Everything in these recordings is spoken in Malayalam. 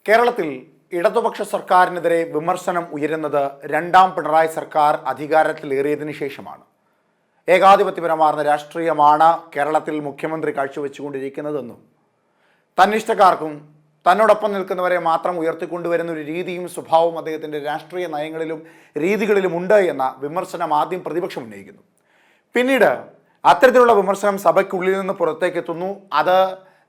കേരളത്തിൽ ഇടതുപക്ഷ സർക്കാരിനെതിരെ വിമർശനം ഉയരുന്നത് രണ്ടാം പിണറായി സർക്കാർ അധികാരത്തിലേറിയതിനു ശേഷമാണ്. ഏകാധിപത്യപരമാർന്ന രാഷ്ട്രീയമാണ് കേരളത്തിൽ മുഖ്യമന്ത്രി കാഴ്ചവെച്ചുകൊണ്ടിരിക്കുന്നതെന്നും തന്നിഷ്ടക്കാർക്കും തന്നോടൊപ്പം നിൽക്കുന്നവരെ മാത്രം ഉയർത്തിക്കൊണ്ടുവരുന്ന ഒരു രീതിയും സ്വഭാവവും അദ്ദേഹത്തിൻ്റെ രാഷ്ട്രീയ നയങ്ങളിലും രീതികളിലും ഉണ്ട് എന്ന വിമർശനം ആദ്യം പ്രതിപക്ഷം ഉന്നയിക്കുന്നു. പിന്നീട് അത്തരത്തിലുള്ള വിമർശനം സഭയ്ക്കുള്ളിൽ നിന്ന് പുറത്തേക്കെത്തുന്നു. അത്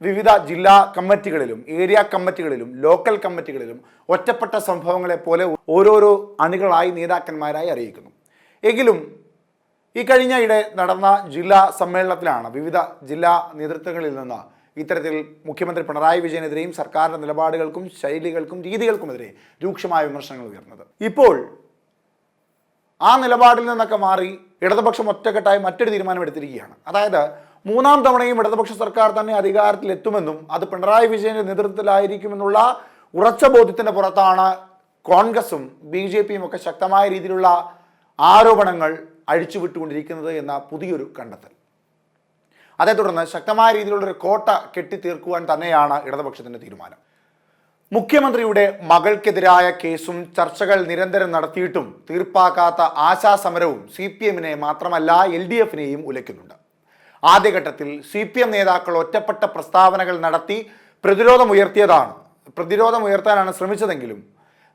വിവിധ ജില്ലാ കമ്മിറ്റികളിലും ഏരിയ കമ്മിറ്റികളിലും ലോക്കൽ കമ്മിറ്റികളിലും ഒറ്റപ്പെട്ട സംഭവങ്ങളെ പോലെ ഓരോരോ അണികളായി നേതാക്കന്മാരായി അറിയിക്കുന്നു. എങ്കിലും ഈ കഴിഞ്ഞ നടന്ന ജില്ലാ സമ്മേളനത്തിലാണ് വിവിധ ജില്ലാ നേതൃത്വങ്ങളിൽ നിന്ന് ഇത്തരത്തിൽ മുഖ്യമന്ത്രി പിണറായി വിജയനെതിരെയും സർക്കാരിൻ്റെ നിലപാടുകൾക്കും ശൈലികൾക്കും രീതികൾക്കുമെതിരെ രൂക്ഷമായ വിമർശനങ്ങൾ ഉയർന്നത്. ഇപ്പോൾ ആ നിലപാടിൽ നിന്നൊക്കെ മാറി ഇടതുപക്ഷം ഒറ്റക്കെട്ടായി മറ്റൊരു തീരുമാനമെടുത്തിരിക്കുകയാണ്. അതായത് മൂന്നാം തവണയും ഇടതുപക്ഷ സർക്കാർ തന്നെ അധികാരത്തിലെത്തുമെന്നും അത് പിണറായി വിജയന്റെ നേതൃത്വത്തിലായിരിക്കുമെന്നുള്ള ഉറച്ച ബോധ്യത്തിന്റെ പുറത്താണ് കോൺഗ്രസും BJPയും ഒക്കെ ശക്തമായ രീതിയിലുള്ള ആരോപണങ്ങൾ അഴിച്ചുവിട്ടുകൊണ്ടിരിക്കുന്നത് എന്ന പുതിയൊരു കണ്ടെത്തൽ. അതേ തുടർന്ന് ശക്തമായ രീതിയിലുള്ളൊരു കോട്ട കെട്ടിത്തീർക്കുവാൻ തന്നെയാണ് ഇടതുപക്ഷത്തിന്റെ തീരുമാനം. മുഖ്യമന്ത്രിയുടെ മകൾക്കെതിരായ കേസും ചർച്ചകൾ നിരന്തരം നടത്തിയിട്ടും തീർപ്പാക്കാത്ത ആശാസമരവും CPMനെ മാത്രമല്ല LDFനെയും ഉലയ്ക്കുന്നുണ്ട്. ആദ്യഘട്ടത്തിൽ CPM നേതാക്കൾ ഒറ്റപ്പെട്ട പ്രസ്താവനകൾ നടത്തി പ്രതിരോധമുയർത്താനാണ് ശ്രമിച്ചതെങ്കിലും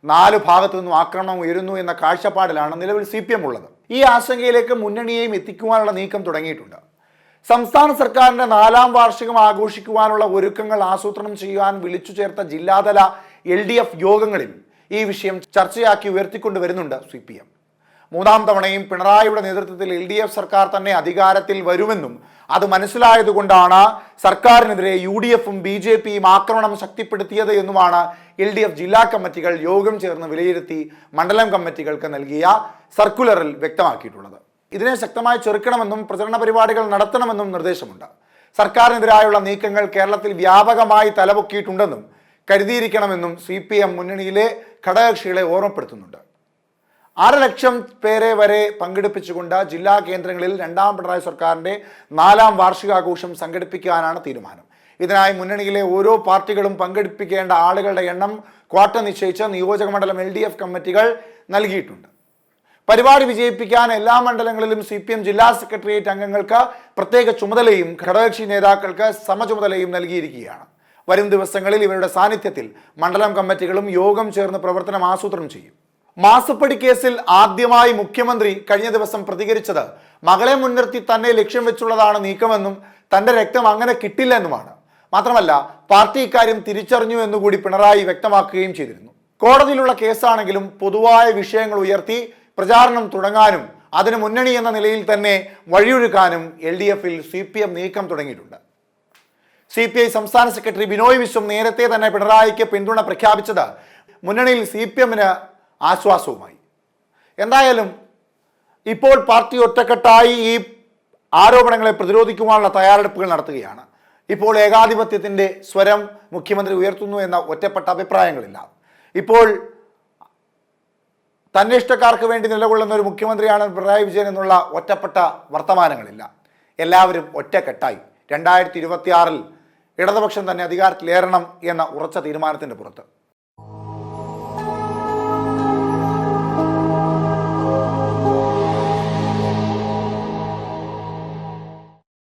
4 ഭാഗത്തു നിന്നും ആക്രമണം ഉയരുന്നു എന്ന കാഴ്ചപ്പാടിലാണ് നിലവിൽ CPM ഉള്ളത്. ഈ ആശങ്കയിലേക്ക് മുന്നണിയെയും എത്തിക്കുവാനുള്ള നീക്കം തുടങ്ങിയിട്ടുണ്ട്. സംസ്ഥാന സർക്കാരിന്റെ 4ാം വാർഷികം ആഘോഷിക്കുവാനുള്ള ഒരുക്കങ്ങൾ ആസൂത്രണം ചെയ്യാൻ വിളിച്ചു ചേർത്ത ജില്ലാതല LDF യോഗങ്ങളിൽ ഈ വിഷയം ചർച്ചയാക്കി ഉയർത്തിക്കൊണ്ടുവരുന്നുണ്ട് CPM. മൂന്നാം തവണയും പിണറായിയുടെ നേതൃത്വത്തിൽ LDF സർക്കാർ തന്നെ അധികാരത്തിൽ വരുമെന്നും അത് മനസ്സിലായതുകൊണ്ടാണ് സർക്കാരിനെതിരെ UDFും BJPയും ആക്രമണം ശക്തിപ്പെടുത്തിയത് എന്നുമാണ് LDF ജില്ലാ കമ്മിറ്റികൾ യോഗം ചേർന്ന് വിലയിരുത്തി മണ്ഡലം കമ്മിറ്റികൾക്ക് നൽകിയ സർക്കുലറിൽ വ്യക്തമാക്കിയിട്ടുള്ളത്. ഇതിനെ ശക്തമായി ചെറുക്കണമെന്നും പ്രചരണ പരിപാടികൾ നടത്തണമെന്നും നിർദ്ദേശമുണ്ട്. സർക്കാരിനെതിരായുള്ള നീക്കങ്ങൾ കേരളത്തിൽ വ്യാപകമായി തലപൊക്കിയിട്ടുണ്ടെന്നും കരുതിയിരിക്കണമെന്നും CPM മുന്നണിയിലെ ഘടകകക്ഷികളെ ഓർമ്മപ്പെടുത്തുന്നുണ്ട്. 6 ലക്ഷം പേരെ വരെ പങ്കെടുപ്പിച്ചുകൊണ്ട് ജില്ലാ കേന്ദ്രങ്ങളിൽ രണ്ടാം പിണറായി സർക്കാരിൻ്റെ 4ാം വാർഷികാഘോഷം സംഘടിപ്പിക്കാനാണ് തീരുമാനം. ഇതിനായി മുന്നണിയിലെ ഓരോ പാർട്ടികളും പങ്കെടുപ്പിക്കേണ്ട ആളുകളുടെ എണ്ണം ക്വാട്ട നിശ്ചയിച്ച് നിയോജക മണ്ഡലം LDF കമ്മിറ്റികൾ നൽകിയിട്ടുണ്ട്. പരിപാടി വിജയിപ്പിക്കാൻ എല്ലാ മണ്ഡലങ്ങളിലും CPM ജില്ലാ സെക്രട്ടേറിയറ്റ് അംഗങ്ങൾക്ക് പ്രത്യേക ചുമതലയും ഘടകകക്ഷി നേതാക്കൾക്ക് സമചുമതലയും നൽകിയിരിക്കുകയാണ്. വരും ദിവസങ്ങളിൽ ഇവരുടെ സാന്നിധ്യത്തിൽ മണ്ഡലം കമ്മിറ്റികളും യോഗം ചേർന്ന് പ്രവർത്തനം ആസൂത്രണം ചെയ്യും. മാസപ്പടി കേസിൽ ആദ്യമായി മുഖ്യമന്ത്രി കഴിഞ്ഞ ദിവസം പ്രതികരിച്ചത് മകളെ മുൻനിർത്തി തന്നെ ലക്ഷ്യം വെച്ചുള്ളതാണ് നീക്കമെന്നും തന്റെ രക്തം അങ്ങനെ കിട്ടില്ലെന്നുമാണ്. മാത്രമല്ല പാർട്ടി ഇക്കാര്യം തിരിച്ചറിഞ്ഞു എന്നുകൂടി പിണറായി വ്യക്തമാക്കുകയും ചെയ്തിരുന്നു. കോടതിയിലുള്ള കേസാണെങ്കിലും പൊതുവായ വിഷയങ്ങൾ ഉയർത്തി പ്രചാരണം തുടങ്ങാനും അതിന് മുന്നണി എന്ന നിലയിൽ തന്നെ വഴിയൊരുക്കാനും LDFൽ CPM നീക്കം തുടങ്ങിയിട്ടുണ്ട്. CPI സംസ്ഥാന സെക്രട്ടറി ബിനോയ് വിശ്വം നേരത്തെ തന്നെ പിണറായിക്ക് പിന്തുണ പ്രഖ്യാപിച്ചത് മുന്നണിയിൽ CPMന് ആശ്വാസവുമായി. എന്തായാലും ഇപ്പോൾ പാർട്ടി ഒറ്റക്കെട്ടായി ഈ ആരോപണങ്ങളെ പ്രതിരോധിക്കുവാനുള്ള തയ്യാറെടുപ്പുകൾ നടത്തുകയാണ്. ഇപ്പോൾ ഏകാധിപത്യത്തിൻ്റെ സ്വരം മുഖ്യമന്ത്രി ഉയർത്തുന്നു എന്ന ഒറ്റപ്പെട്ട അഭിപ്രായങ്ങളില്ല. ഇപ്പോൾ തന്നിഷ്ടക്കാർക്ക് വേണ്ടി നിലകൊള്ളുന്ന ഒരു മുഖ്യമന്ത്രിയാണ് പിണറായി വിജയൻ എന്നുള്ള ഒറ്റപ്പെട്ട വർത്തമാനങ്ങളില്ല. എല്ലാവരും ഒറ്റക്കെട്ടായി 2026 ഇടതുപക്ഷം തന്നെ അധികാരത്തിലേറണം എന്ന ഉറച്ച തീരുമാനത്തിൻ്റെ പുറത്ത്.